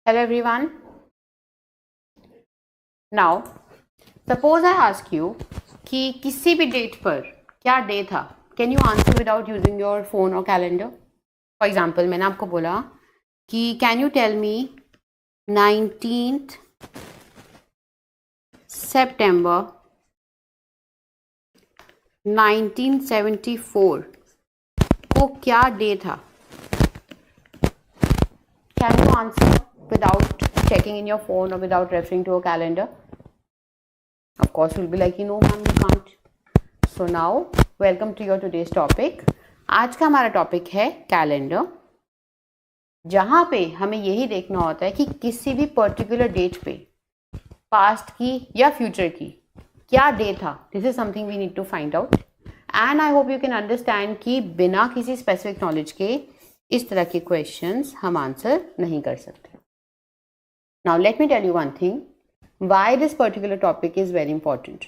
Hello everyone. Now, suppose I ask you कि किसी भी डेट पर क्या डे था. Can you answer without using your phone or calendar? For example, मैंने आपको बोला कि can you tell me 19th September 1974 को क्या डे था? Can you answer without checking in your phone or without referring to a calendar? Of course, you'll be like, no, ma'am, you can't. So now, welcome to your today's topic. आज का हमारा topic है calendar, जहां पे हमें यही देखना होता है कि किसी भी पर्टिकुलर डेट पे पास्ट की या फ्यूचर की क्या डे था. This is something we need to find out and I hope you can understand कि बिना किसी स्पेसिफिक नॉलेज के इस तरह के क्वेश्चंस हम आंसर नहीं कर सकते. Now let me tell you one thing, why this particular topic is very important.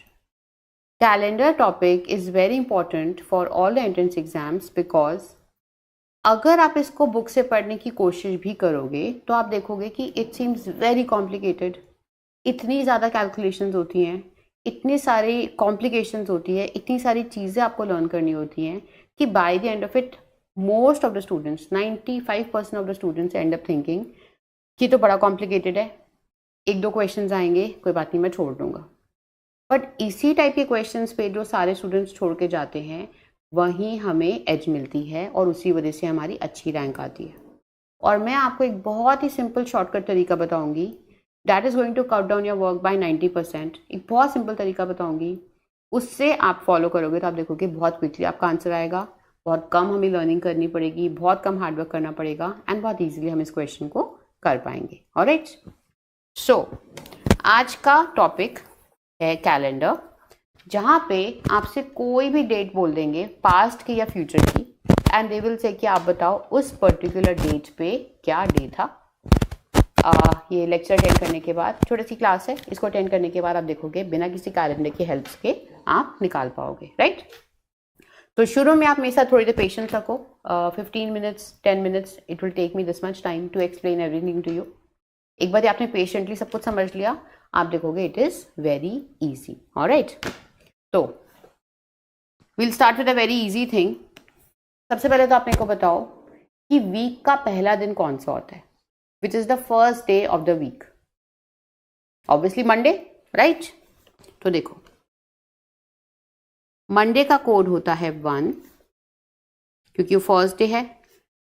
Calendar topic is very important for all the entrance exams because अगर आप इसको बुक से पढ़ने की कोशिश भी करोगे तो आप देखोगे कि इट सीम्स वेरी कॉम्प्लिकेटेड. इतनी ज़्यादा कैलकुलेशंस होती हैं, इतनी सारी कॉम्प्लिकेशंस होती है, इतनी सारी चीज़ें आपको लर्न करनी होती हैं कि by the end of it most of the students 95% of the students and up thinking कि तो बड़ा कॉम्प्लिकेटेड है, एक दो क्वेश्चंस आएंगे, कोई बात नहीं, मैं छोड़ दूंगा. बट इसी टाइप के क्वेश्चंस पे जो सारे स्टूडेंट्स छोड़ के जाते हैं वहीं हमें एज मिलती है और उसी वजह से हमारी अच्छी रैंक आती है. और मैं आपको एक बहुत ही सिंपल शॉर्टकट तरीका बताऊंगी that is going to cut down your work by 90%. एक बहुत सिंपल तरीका बताऊंगी, उससे आप फॉलो करोगे तो आप देखोगे बहुत क्विकली आपका आंसर आएगा. बहुत कम हमें लर्निंग करनी पड़ेगी, बहुत कम हार्डवर्क करना पड़ेगा एंड बहुत ईजिली हम इस क्वेश्चन को कर पाएंगे. ऑलराइट, सो आज का टॉपिक है कैलेंडर, जहाँ पे आपसे कोई भी डेट बोल देंगे पास्ट की या फ्यूचर की एंड दे विल से कि आप बताओ उस पर्टिकुलर डेट पे क्या डे था. ये लेक्चर अटेंड करने के बाद, छोटी सी क्लास है, इसको अटेंड करने के बाद आप देखोगे बिना किसी कैलेंडर की हेल्प के आप निकाल पाओगे. राइट, तो शुरू में आप मेरे साथ थोड़ी देर पेशेंस रखो. 15 minutes 10 minutes it will take me this much time to explain everything to you. एक बार आपने पेशेंटली सब कुछ समझ लिया, आप देखोगे it is very easy. Alright, तो will start with a very easy thing. सबसे पहले तो आप मेरे को बताओ कि वीक का पहला दिन कौन सा होता है, which is the first day of the week. Obviously Monday, right. तो देखो, मंडे का कोड होता है 1 क्योंकि वो फर्स्ट डे है.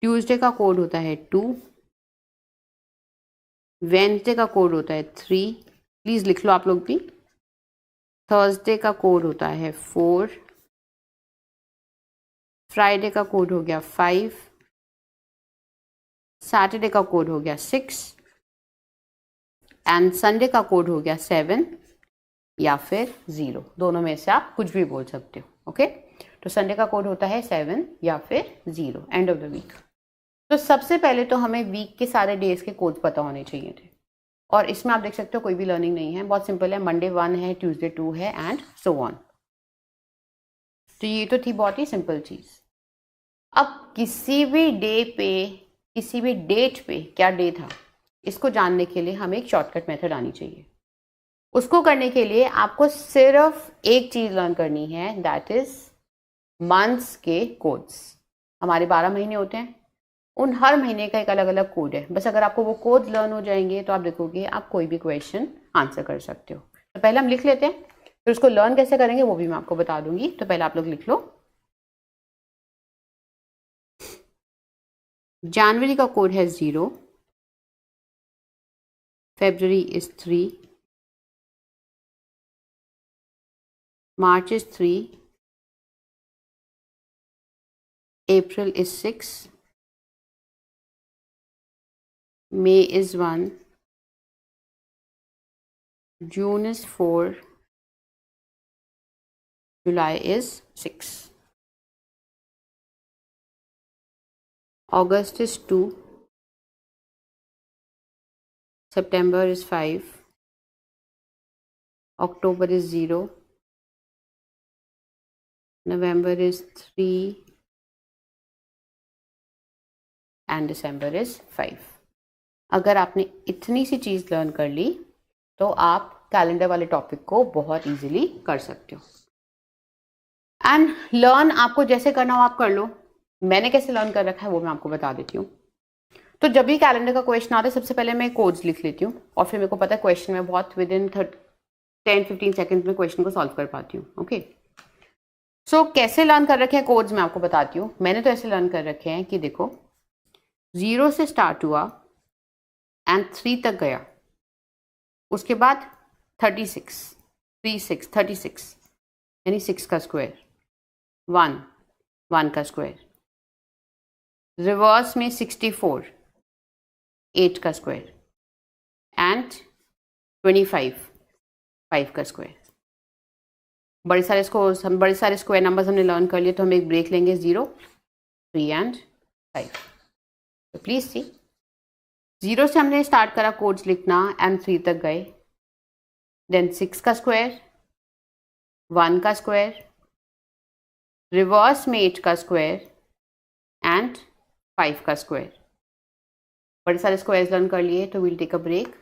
ट्यूसडे का कोड होता है 2, वेंसडे का कोड होता है 3, प्लीज लिख लो आप लोग भी. थर्सडे का कोड होता है 4, फ्राइडे का कोड हो गया 5, सैटरडे का कोड हो गया 6 एंड संडे का कोड हो गया 7 या फिर 0. दोनों में से आप कुछ भी बोल सकते हो. ओके, तो संडे का कोड होता है 7 या फिर 0, एंड ऑफ द वीक. तो सबसे पहले तो हमें वीक के सारे डेज के कोड पता होने चाहिए थे, और इसमें आप देख सकते हो कोई भी लर्निंग नहीं है, बहुत सिंपल है. मंडे 1 है, ट्यूसडे 2 है एंड सो ऑन. तो ये तो थी बहुत ही सिंपल चीज. अब किसी भी डे पे, किसी भी डेट पे क्या डे था, इसको जानने के लिए हमें एक शॉर्टकट मेथड आनी चाहिए. उसको करने के लिए आपको सिर्फ एक चीज लर्न करनी है, दैट इज मंथ्स के कोड्स. हमारे 12 महीने होते हैं, उन हर महीने का एक अलग अलग कोड है. बस अगर आपको वो कोड लर्न हो जाएंगे तो आप देखोगे आप कोई भी क्वेश्चन आंसर कर सकते हो. तो पहले हम लिख लेते हैं, फिर उसको लर्न कैसे करेंगे वो भी मैं आपको बता दूंगी. तो पहले आप लोग लिख लो. जनवरी का कोड है 0, February is 3, March is 3, April is 6, May is 1, June is 4, July is 6, August is 2, September is 5, October is 0, November is 3 and December is 5. अगर आपने इतनी सी चीज़ लर्न कर ली तो आप कैलेंडर वाले टॉपिक को बहुत इजीली कर सकते हो। एंड लर्न आपको जैसे करना हो आप कर लो। मैंने कैसे लर्न कर रखा है वो मैं आपको बता देती हूँ। तो जब भी कैलेंडर का क्वेश्चन आता है सबसे पहले मैं कोड्स लिख लेती हूँ और फिर मेरे को पता है क्वेश्चन में बहुत विद इन 10-15 सेकेंड में क्वेश्चन को सॉल्व कर पाती हूँ। ओके, सो कैसे लर्न कर रखे हैं कोड्स मैं आपको बताती हूँ। मैंने तो ऐसे लर्न कर रखे हैं कि देखो 0 से स्टार्ट हुआ एंड 3 तक गया, उसके बाद 36 यानी 6 का स्क्वायर, 1 का स्क्वायर, रिवर्स में 64 8 का स्क्वायर एंड 25 5 का स्क्वायर। बड़े सारे स्क्वायर नंबर्स हमने लर्न कर लिए तो हम एक ब्रेक लेंगे 0, 3 एंड 5। तो प्लीज सी 0 से हमने स्टार्ट करा कोड्स लिखना एंड 3 तक गए, देन 6 का स्क्वायर, 1 का स्क्वायर, रिवर्स में 8 का स्क्वायर एंड 5 का स्क्वायर। बड़े सारे स्क्वायर्स लर्न कर लिए तो will take a break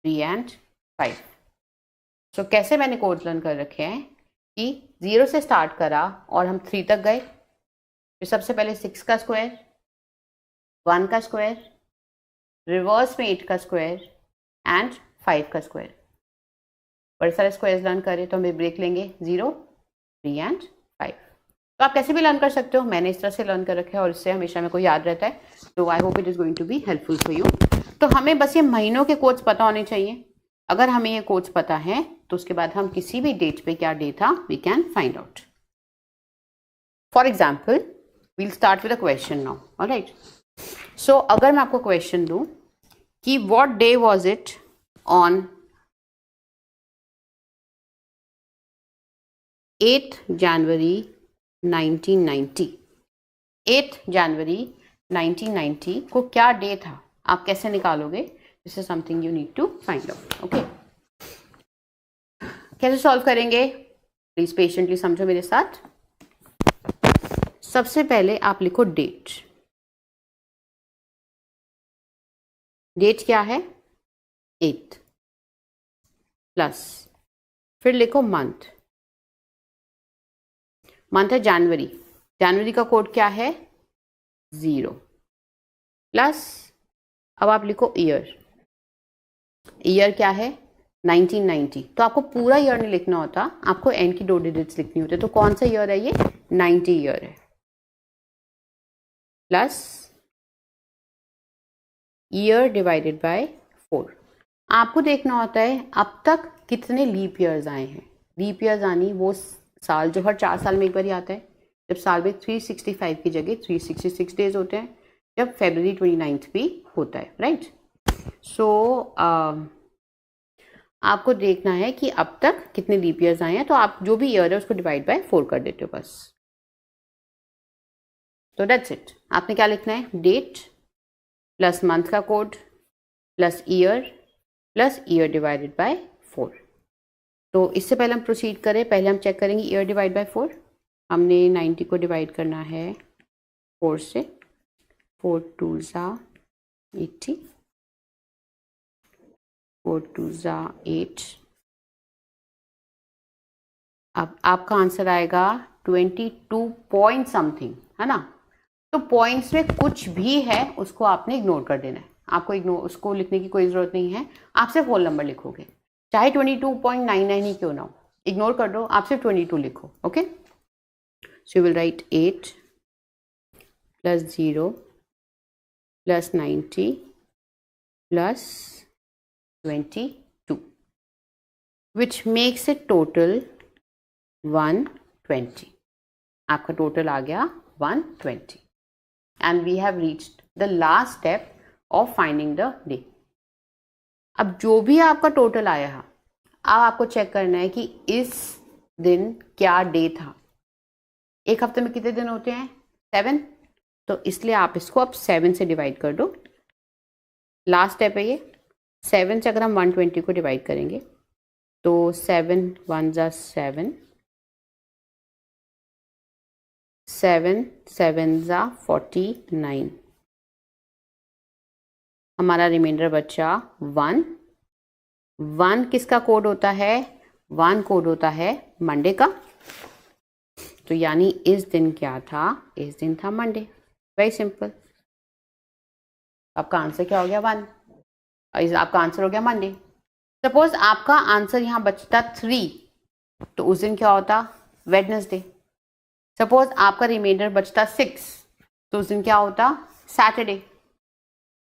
3 and 5। So कैसे मैंने कोड्स लर्न कर रखे हैं कि 0 से स्टार्ट करा और हम 3 तक गए, फिर सबसे पहले 6 का स्क्वायर, 1 का स्क्वायर, रिवर्स में 8 का स्क्वायर एंड 5 का स्क्वायर। बड़े सारे स्क्वायर्स लर्न करें तो हम ब्रेक लेंगे 0, 3 एंड 5। तो आप कैसे भी लर्न कर सकते हो, मैंने इस तरह से लर्न कर रखा है और इससे हमेशा मेरे को याद रहता है। तो I hope it is going to be helpful for you. तो हमें बस ये महीनों के कोड्स पता होने चाहिए। अगर हमें ये कोड्स पता है तो उसके बाद हम किसी भी डेट पे क्या डे था we can find out. For example we'll start with a question now, alright. So अगर मैं आपको क्वेश्चन दूं कि what day was it on 8 जनवरी 1990, 8 जनवरी 1990 को क्या डे था, आप कैसे निकालोगे? This is something you need to find out. Okay, कैसे सॉल्व करेंगे प्लीज पेशेंटली समझो मेरे साथ। सबसे पहले आप लिखो डेट। डेट क्या है 8 प्लस, फिर लिखो मंथ। मंथ है जनवरी, जनवरी का कोड क्या है 0 प्लस, अब आप लिखो ईयर। ईयर क्या है 1990। तो आपको पूरा ईयर नहीं लिखना होता, आपको एंड की 2 डिजिट्स लिखनी होती है। तो कौन सा ईयर है ये 90 ईयर है, प्लस ईयर डिवाइडेड बाय 4। आपको देखना होता है अब तक कितने लीप ईयर्स आए हैं। लीप ईयर्स आनी वो साल जो हर 4 साल में एक बार ही आता है, जब साल में 365 की जगह 366 डेज होते हैं, जब February 29 भी होता है, राइट। सो आपको देखना है कि अब तक कितने लीप ईयर्स आए हैं, तो आप जो भी ईयर है उसको डिवाइड बाय 4 कर देते हो बस। तो दैट्स इट। आपने क्या लिखना है डेट प्लस मंथ का code plus year divided by 4। तो इससे पहले हम प्रोसीड करें, पहले हम चेक करेंगे ईयर डिवाइड बाय 4। हमने 90 को डिवाइड करना है 4 से, 4 2 ज़ा 80, 4 2 ज़ा 8। अब आपका आंसर आएगा 22 पॉइंट समथिंग, है ना। तो पॉइंट्स में कुछ भी है उसको आपने इग्नोर कर देना है। आपको उसको लिखने की कोई ज़रूरत नहीं है, आप सिर्फ होल नंबर लिखोगे, चाहे 22.99 ही क्यों ना हो, इग्नोर कर दो, आप सिर्फ 22 लिखो। Okay, so you will write 8 plus 0 plus 90 plus 22 which makes it total 120। आपका टोटल आ गया 120 and we have reached the last step of finding the day. अब जो भी आपका टोटल आया है, अब आपको चेक करना है कि इस दिन क्या डे था। एक हफ्ते में कितने दिन होते हैं 7, तो इसलिए आप इसको अब 7 से डिवाइड कर दो। लास्ट स्टेप है ये। 7 से अगर हम 120 को डिवाइड करेंगे तो 7 1 ज़ा 7, 7 7 ज़ा 49, हमारा रिमाइंडर बचा 1। 1 किसका कोड होता है? 1 कोड होता है मंडे का। तो यानी इस दिन क्या था? इस दिन था मंडे। Very simple. आपका आंसर क्या हो गया? 1। आपका आंसर हो गया मंडे। सपोज आपका आंसर यहाँ बचता 3, तो उस दिन क्या होता? वेडनेसडे। सपोज आपका रिमाइंडर बचता 6, तो उस दिन क्या होता? सैटरडे।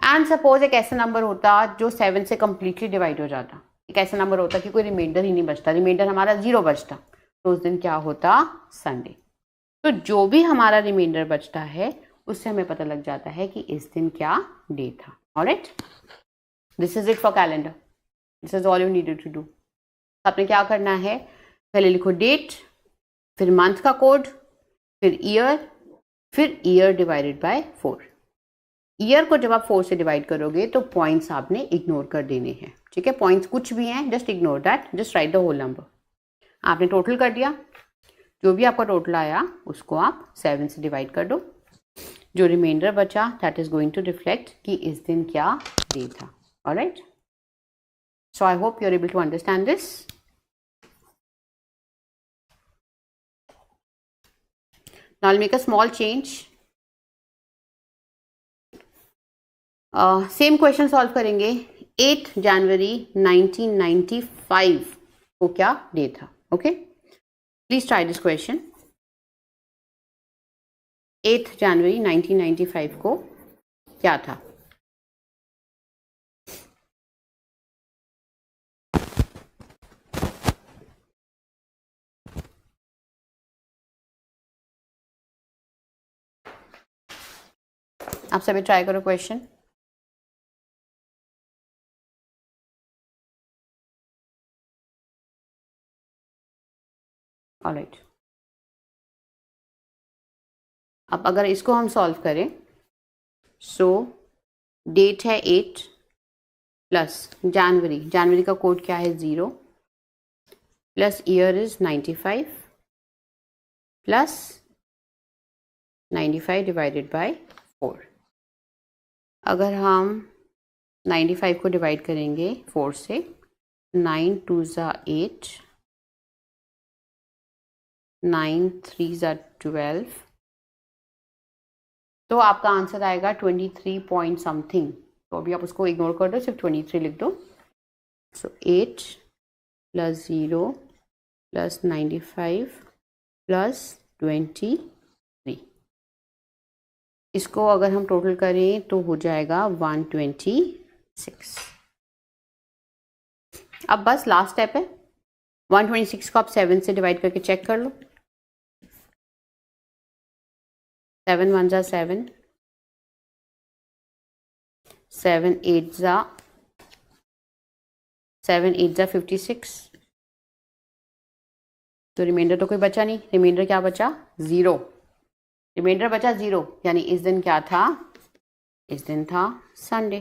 एंड सपोज एक ऐसा नंबर होता जो 7 से कंप्लीटली डिवाइड हो जाता। एक ऐसा नंबर होता कि कोई रिमाइंडर ही नहीं बचता, रिमाइंडर हमारा 0 बचता, तो उस दिन क्या होता? संडे। तो जो भी हमारा रिमाइंडर बचता है उससे हमें पता लग जाता है कि इस दिन क्या डे था। Alright, this is it for calendar. This is all you needed to do. आपने क्या करना है? पहले लिखो डेट, फिर मंथ का कोड, फिर ईयर डिवाइडेड बाय 4। ईयर को जब आप 4 से डिवाइड करोगे तो पॉइंट्स आपने इग्नोर कर देने हैं। ठीक है, पॉइंट्स कुछ भी हैं, just ignore that, just write the whole number. आपने टोटल कर दिया, जो भी आपका टोटल आया उसको आप 7 से डिवाइड कर दो। जो रिमाइंडर बचा that is going to reflect कि इस दिन क्या डे था। Alright, so I hope you are able to understand this. Now I'll make a small change. Same question solve करेंगे। 8 जनवरी 1995 को क्या डे था? Okay, please try this question. 8 जनवरी 1995 को क्या था? आप सभी ट्राई करो क्वेश्चन। ऑलराइट, अब अगर इसको हम सॉल्व करें, सो डेट है 8 प्लस जनवरी का कोड क्या है? 0 plus year is 95 plus 95 divided by 4। अगर हम 95 को डिवाइड करेंगे 4 से, 9 2 ज़ा 8, 9 3 ज़ा 12, तो आपका आंसर आएगा 23 पॉइंट समथिंग। तो अभी आप उसको इग्नोर कर दो, सिर्फ 23 लिख दो। सो 8 प्लस 0 प्लस 95 प्लस 23, इसको अगर हम टोटल करें तो हो जाएगा 126। अब बस लास्ट स्टेप है, 126 को आप 7 से डिवाइड करके चेक कर लो। 7 1 ज़ा 7, 7 8 ज़ा 56। तो रिमाइंडर तो कोई बचा नहीं, रिमाइंडर क्या बचा? 0। रिमाइंडर बचा 0, यानी इस दिन क्या था? इस दिन था संडे।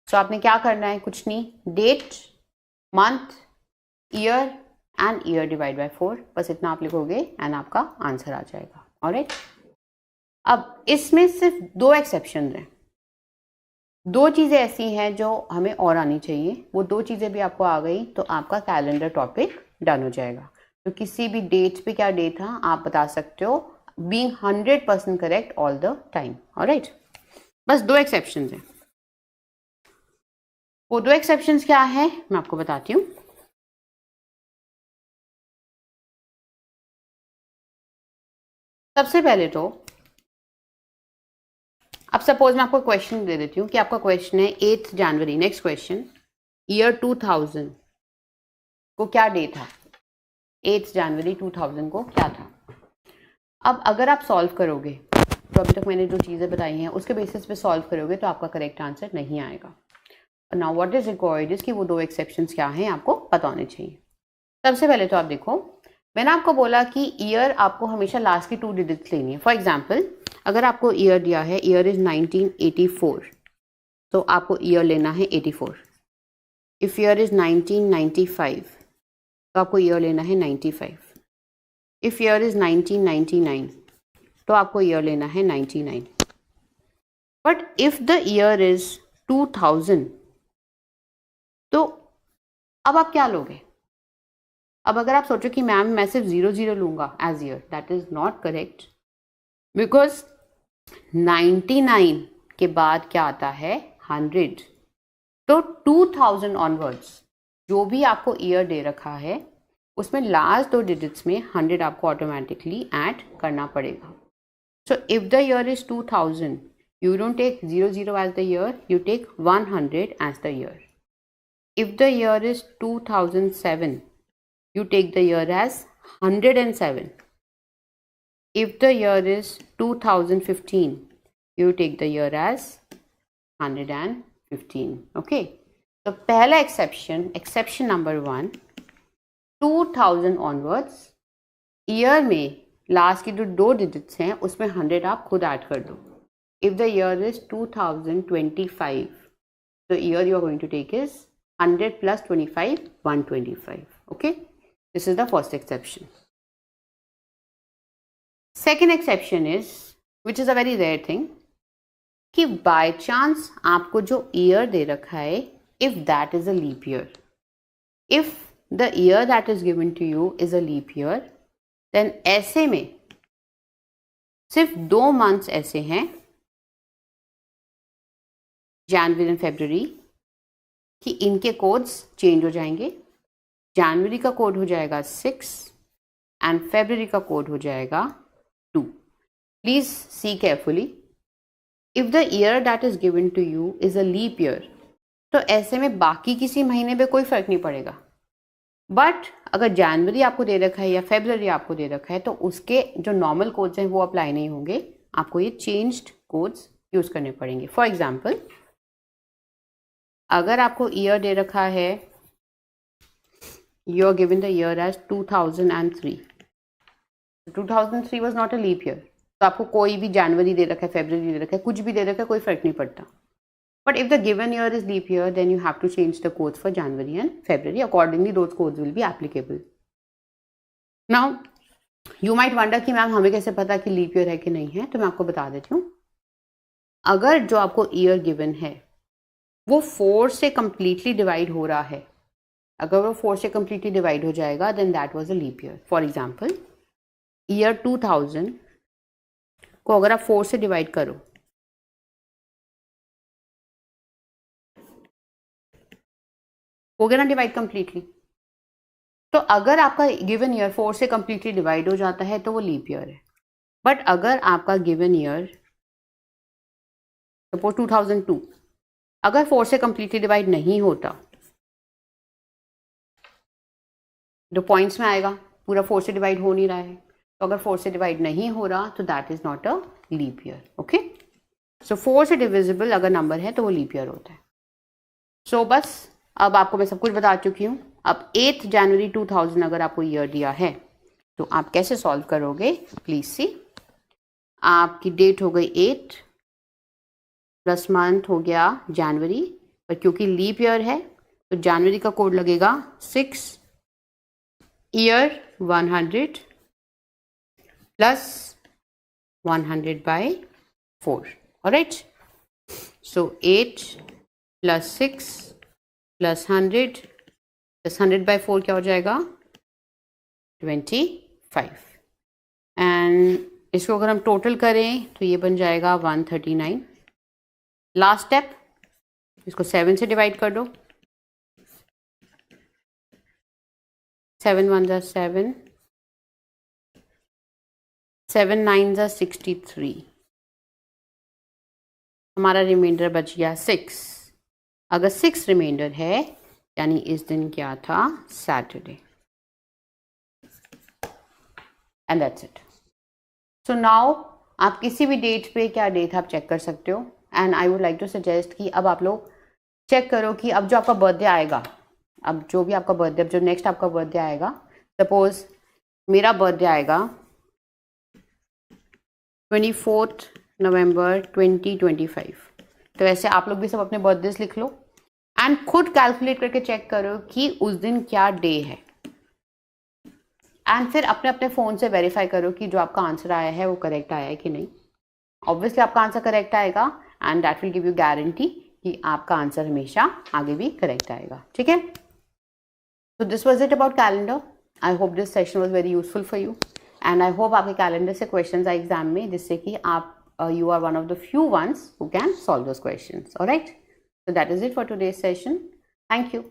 तो आपने क्या करना है? कुछ नहीं, date, month, year and year divide by 4, बस इतना आप लिखोगे एंड आपका आंसर आ जाएगा। ऑलराइट, अब इसमें सिर्फ 2 एक्सेप्शन हैं। 2 चीज़ें ऐसी हैं जो हमें और आनी चाहिए, वो 2 चीज़ें भी आपको आ गई तो आपका कैलेंडर टॉपिक डन हो जाएगा। तो किसी भी डेट पे क्या डे था आप बता सकते हो, being 100% correct all the time. Alright, बस 2 एक्सेप्शंस हैं। वो 2 एक्सेप्शंस क्या है मैं आपको बताती हूँ। सबसे पहले तो अब सपोज मैं आपको क्वेश्चन दे देती हूँ कि आपका क्वेश्चन है 8 जनवरी, नेक्स्ट क्वेश्चन, ईयर 2000 को क्या डे था? 8 जनवरी 2000 को क्या था? अब अगर आप सॉल्व करोगे तो अभी तक मैंने जो चीज़ें बताई हैं उसके बेसिस पे सॉल्व करोगे तो आपका करेक्ट आंसर नहीं आएगा। Now what is required is कि वो 2 एक्सेप्शंस क्या हैं आपको पता होने चाहिए। सबसे पहले तो आप देखो, मैंने आपको बोला कि ईयर आपको हमेशा लास्ट की 2 डिजिट्स लेनी है। फॉर एग्जाम्पल, अगर आपको ईयर दिया है, ईयर इज 1984, तो आपको ईयर लेना है 84। इफ ईयर इज 1995, तो आपको ईयर लेना है 95। इफ ईयर इज 1999, तो आपको ईयर लेना है 99। But if the year is 2000, तो अब आप क्या लोगे? अब अगर आप सोचो कि मैम मैं सिर्फ 00 लूंगा as year, that is not correct, because 99 के बाद क्या आता है? 100। तो 2000 ऑनवर्ड्स जो भी आपको ईयर दे रखा है उसमें लास्ट 2 डिजिट्स में 100 आपको ऑटोमेटिकली ऐड करना पड़ेगा। So if the year is 2000, you don't take 00 as the year, you take 100 as the year. If the year is 2007, you take the year as 107. If the year is 2015, you take the year as 115. Okay. So पहला exception number 1, 2000 onwards, year में last की जो 2 digits हैं उसमें 100 आप खुद add कर दो। If the year is 2025, the year you are going to take is 100 plus 25, 125. Okay, this is the first exception. Second exception is, which is a very rare thing, कि by chance आपको जो year दे रखा है, if that is a leap year, if the year that is given to you is a leap year, then ऐसे में सिर्फ 2 months ऐसे हैं, जनवरी एंड फरवरी, कि इनके कोड्स चेंज हो जाएंगे। जनवरी का कोड हो जाएगा 6 एंड फरवरी का कोड हो जाएगा 2। Please see carefully, if the year that is given to you is a leap year, तो ऐसे में बाकी किसी महीने पे कोई फर्क नहीं पड़ेगा। बट अगर जनवरी आपको दे रखा है या फरवरी आपको दे रखा है तो उसके जो नॉर्मल कोड्स हैं वो अप्लाई नहीं होंगे, आपको ये चेंज्ड कोड्स यूज करने पड़ेंगे। फॉर एग्जाम्पल, अगर आपको ईयर दे रखा है, you are given the year as 2003, 2003 was not a leap year, तो आपको कोई भी जनवरी दे रखा है, फरवरी दे रखा है, कुछ भी दे रखा है, कोई फर्क नहीं पड़ता। But if the given year is leap year, then you have to change the codes for January and February, accordingly those codes will be applicable. Now you might wonder कि मैम हमें कैसे पता कि लीप ईयर है कि नहीं है, तो मैं आपको बता देती हूँ। अगर जो आपको ईयर गिवन है वो 4 से कंप्लीटली डिवाइड हो रहा है, अगर वो 4 से कंप्लीटली डिवाइड हो जाएगा, then that was a leap year. For example, year 2000 को अगर आप 4 से डिवाइड करो, हो गया ना डिवाइड कंप्लीटली, तो अगर आपका गिवन ईयर 4 से कंप्लीटली डिवाइड हो जाता है तो वो लीप ईयर है। बट अगर आपका गिवन ईयर सपोज 2002 अगर 4 से कंप्लीटली डिवाइड नहीं होता, जो पॉइंट्स में आएगा पूरा 4 से डिवाइड हो नहीं रहा है, तो अगर 4 से डिवाइड नहीं हो रहा तो that is not a leap year. Okay, so 4 से डिविजिबल अगर नंबर है तो वो लीप ईयर होता है। सो बस अब आपको मैं सब कुछ बता चुकी हूँ। अब 8 जनवरी 2000 अगर आपको ईयर दिया है तो आप कैसे सॉल्व करोगे, प्लीज सी। आपकी डेट हो गई 8 प्लस मंथ हो गया जनवरी, पर क्योंकि लीप ईयर है तो जनवरी का कोड लगेगा 6, ईयर 100 प्लस 100/4। ऑलराइट, सो 8 प्लस 6 प्लस 100 प्लस 100/4 क्या हो जाएगा? 25। एंड इसको अगर हम टोटल करें तो ये बन जाएगा 139। लास्ट स्टेप, इसको 7 से डिवाइड कर दो, 7 1 जा 7, 7 9 जा 63, हमारा रिमाइंडर बच गया 6। अगर 6 रिमाइंडर है यानी इस दिन क्या था? Saturday. And that's it. So now आप किसी भी डेट पे क्या डेट आप चेक कर सकते हो। And I would like to suggest कि अब आप लोग चेक करो कि अब जो आपका बर्थडे आएगा, अब जो भी आपका बर्थडे, अब जो नेक्स्ट आपका बर्थडे आएगा, सपोज मेरा बर्थडे आएगा 24 नवंबर 2025, तो ऐसे आप लोग भी सब अपने बर्थडेज लिख लो एंड खुद कैलकुलेट करके चेक करो कि उस दिन क्या डे है। एंड फिर अपने अपने फ़ोन से वेरीफाई करो कि जो आपका आंसर आया है वो करेक्ट आया है कि नहीं. ऑब्वियसली आपका आंसर करेक्ट आएगा and that will give you guarantee कि आपका आंसर हमेशा आगे भी करेक्ट आएगा. ठीक है. So this was it about calendar. I hope this session was very useful for you and I hope आपके calendar से questions आए exam में जिससे कि आप you are one of the few ones who can solve those questions. All right. So that is it for today's session. Thank you.